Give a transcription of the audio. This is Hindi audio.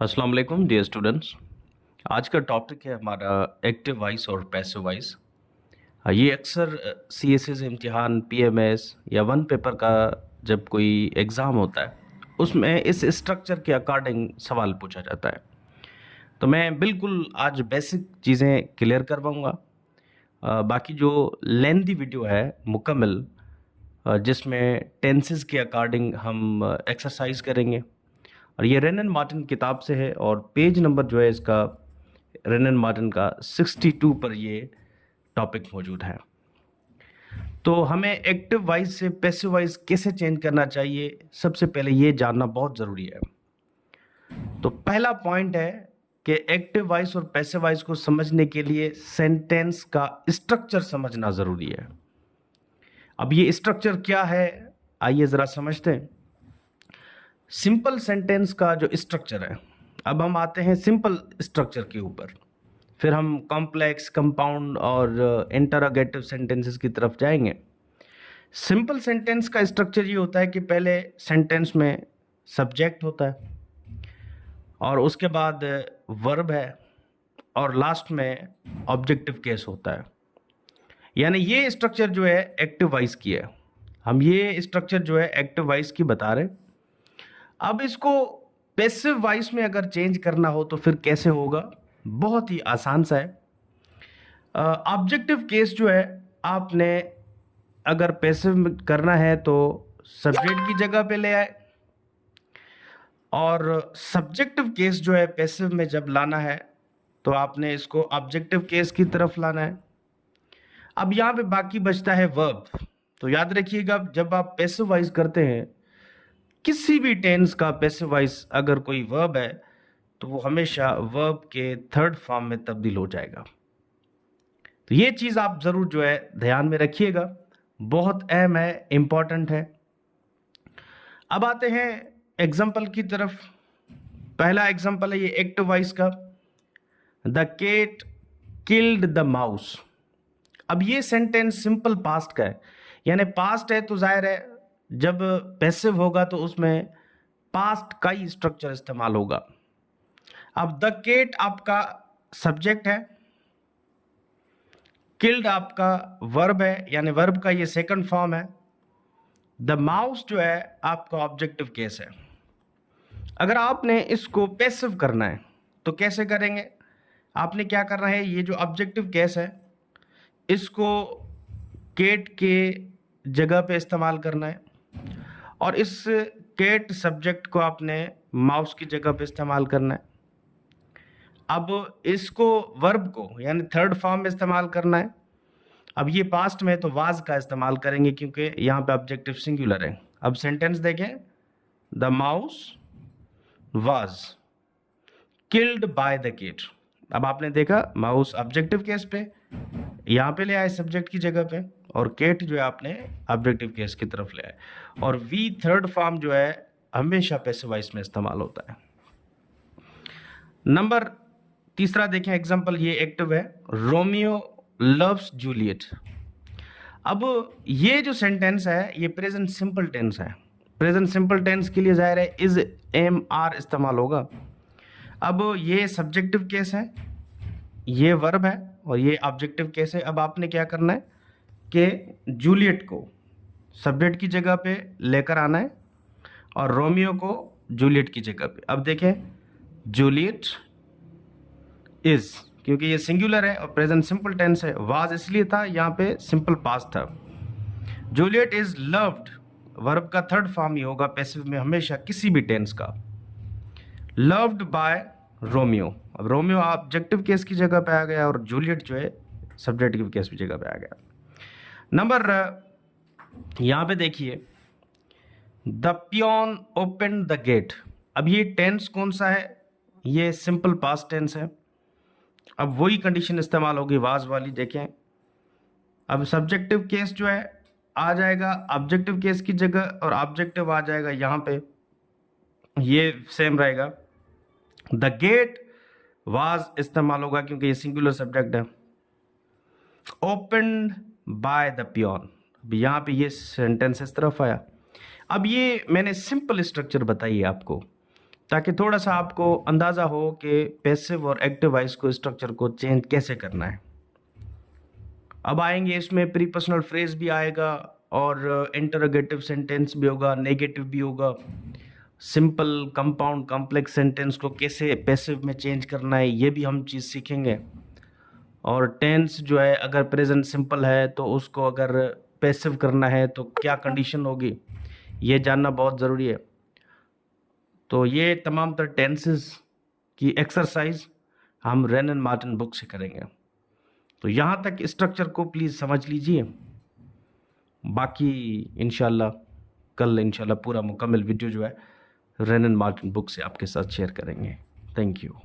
अस्सलाम वालेकुम डियर स्टूडेंट्स। आज का टॉपिक है हमारा एक्टिव वॉइस और पैसिव वॉइस। ये अक्सर सीएसएस इम्तिहान, पीएमएस या वन पेपर का जब कोई एग्ज़ाम होता है उसमें इस स्ट्रक्चर के अकॉर्डिंग सवाल पूछा जाता है। तो मैं बिल्कुल आज बेसिक चीज़ें क्लियर करवाऊँगा। बाकी जो लेंथी वीडियो है मुकम्मल, जिसमें टेंसेस के अकॉर्डिंग हम एक्सरसाइज करेंगे और ये रेनन मार्टिन किताब से है और पेज नंबर जो है इसका रेनन मार्टिन का 62 पर ये टॉपिक मौजूद है। तो हमें एक्टिव वॉइस से पैसिव वॉइस कैसे चेंज करना चाहिए, सबसे पहले ये जानना बहुत ज़रूरी है। तो पहला पॉइंट है कि एक्टिव वॉइस और पैसिव वॉइस को समझने के लिए सेंटेंस का स्ट्रक्चर समझना ज़रूरी है। अब ये स्ट्रक्चर क्या है, आइए ज़रा समझते हैं। सिंपल सेंटेंस का जो स्ट्रक्चर है, अब हम आते हैं सिंपल स्ट्रक्चर के ऊपर, फिर हम कॉम्प्लेक्स, कंपाउंड और इंटरोगेटिव सेंटेंसेस की तरफ जाएंगे। सिंपल सेंटेंस का स्ट्रक्चर ये होता है कि पहले सेंटेंस में सब्जेक्ट होता है और उसके बाद वर्ब है और लास्ट में ऑब्जेक्टिव केस होता है। यानी ये स्ट्रक्चर जो है एक्टिव वॉइस की है। हम ये स्ट्रक्चर जो है एक्टिव वॉइस की बता रहे हैं। अब इसको पैसिव वॉइस में अगर चेंज करना हो तो फिर कैसे होगा, बहुत ही आसान सा है। ऑब्जेक्टिव केस जो है, आपने अगर पैसिव में करना है तो सब्जेक्ट की जगह पे ले आए और सब्जेक्टिव केस जो है पैसिव में जब लाना है तो आपने इसको ऑब्जेक्टिव केस की तरफ लाना है। अब यहाँ पे बाकी बचता है वर्ब। तो याद रखिएगा, जब आप पैसिव वॉइस करते हैं किसी भी टेंस का पैसिव वॉइस अगर कोई वर्ब है तो वो हमेशा वर्ब के थर्ड फॉर्म में तब्दील हो जाएगा। तो ये चीज़ आप ज़रूर जो है ध्यान में रखिएगा, बहुत अहम है, इम्पॉर्टेंट है। अब आते हैं एग्जाम्पल की तरफ। पहला एग्जाम्पल है ये एक्टिव वॉइस का, the cat killed the mouse. अब ये सेंटेंस सिंपल पास्ट का है, यानी पास्ट है तो जाहिर है जब पैसिव होगा तो उसमें पास्ट का ही स्ट्रक्चर इस्तेमाल होगा। अब द केट आपका सब्जेक्ट है, किल्ड आपका वर्ब है, यानी वर्ब का ये सेकंड फॉर्म है। द माउस जो है आपका ऑब्जेक्टिव केस है। अगर आपने इसको पैसिव करना है तो कैसे करेंगे, आपने क्या करना है, ये जो ऑब्जेक्टिव केस है इसको केट के जगह पे इस्तेमाल करना है और इस केट सब्जेक्ट को आपने माउस की जगह पे इस्तेमाल करना है। अब इसको वर्ब को यानी थर्ड फॉर्म में इस्तेमाल करना है। अब ये पास्ट में तो वाज का इस्तेमाल करेंगे क्योंकि यहाँ पे ऑब्जेक्टिव सिंगुलर है। अब सेंटेंस देखें, the mouse was killed by the cat. अब आपने देखा माउस ऑब्जेक्टिव केस पे, यहाँ पे ले आए सब्जेक्ट की जगह पे, और केट जो है आपने ऑब्जेक्टिव केस की तरफ ले आए। और वी थर्ड फॉर्म जो है हमेशा पैसिव वॉइस में इस्तेमाल होता है। नंबर तीसरा देखें एग्जांपल, ये एक्टिव है, रोमियो लव्स जूलियट। अब ये जो सेंटेंस है ये प्रेजेंट सिंपल टेंस है। प्रेजेंट सिंपल टेंस के लिए जाहिर है इज, एम, आर इस्तेमाल होगा। अब ये सब्जेक्टिव केस है, ये वर्ब है और ये ऑब्जेक्टिव केस है। अब आपने क्या करना है कि जूलियट को सब्जेक्ट की जगह पे लेकर आना है और रोमियो को जूलियट की जगह पे। अब देखें, जूलियट इज, क्योंकि ये सिंगुलर है और प्रेजेंट सिंपल टेंस है, वाज इसलिए था, यहाँ पे सिंपल पास्ट था। जूलियट इज लव्ड, वर्ब का थर्ड फॉर्म ही होगा पैसिव में हमेशा किसी भी टेंस का, लव्ड बाय रोमियो। अब रोमियो ऑब्जेक्टिव केस की जगह पे आ गया और जूलियट जो है सब्जेक्टिव केस की जगह पे आ गया। नंबर यहाँ पे देखिए, the peon open the gate. अब ये टेंस कौन सा है, ये सिंपल पास्ट टेंस है। अब वही कंडीशन इस्तेमाल होगी वाज वाली। देखें, अब सब्जेक्टिव केस जो है आ जाएगा ऑब्जेक्टिव केस की जगह और ऑब्जेक्टिव आ जाएगा यहाँ पे, ये सेम रहेगा। द गेट वाज इस्तेमाल होगा क्योंकि ये सिंगुलर सब्जेक्ट है। ओपन्ड बाय द पियोन, यहाँ पे ये सेंटेंस इस तरफ आया। अब ये मैंने सिंपल स्ट्रक्चर बताई है आपको, ताकि थोड़ा सा आपको अंदाज़ा हो कि पैसिव और एक्टिव वॉइस को स्ट्रक्चर को चेंज कैसे करना है। अब आएंगे इसमें प्रीपर्सनल फ्रेज भी आएगा और इंटरोगेटिव सेंटेंस भी होगा, नेगेटिव भी होगा। सिंपल, कंपाउंड, कॉम्प्लेक्स सेंटेंस को कैसे पैसिव में चेंज करना है ये भी हम चीज़ सीखेंगे। और टेंस जो है, अगर प्रेजेंट सिंपल है तो उसको अगर पैसिव करना है तो क्या कंडीशन होगी, ये जानना बहुत ज़रूरी है। तो ये तमाम तर टेंसेस की एक्सरसाइज हम रेन एंड मार्टिन बुक से करेंगे। तो यहाँ तक स्ट्रक्चर को प्लीज़ समझ लीजिए। बाकी इंशाल्लाह कल इंशाल्लाह पूरा मुकम्मल वीडियो जो है रेन एंड मार्टिन बुक से आपके साथ शेयर करेंगे। Thank you.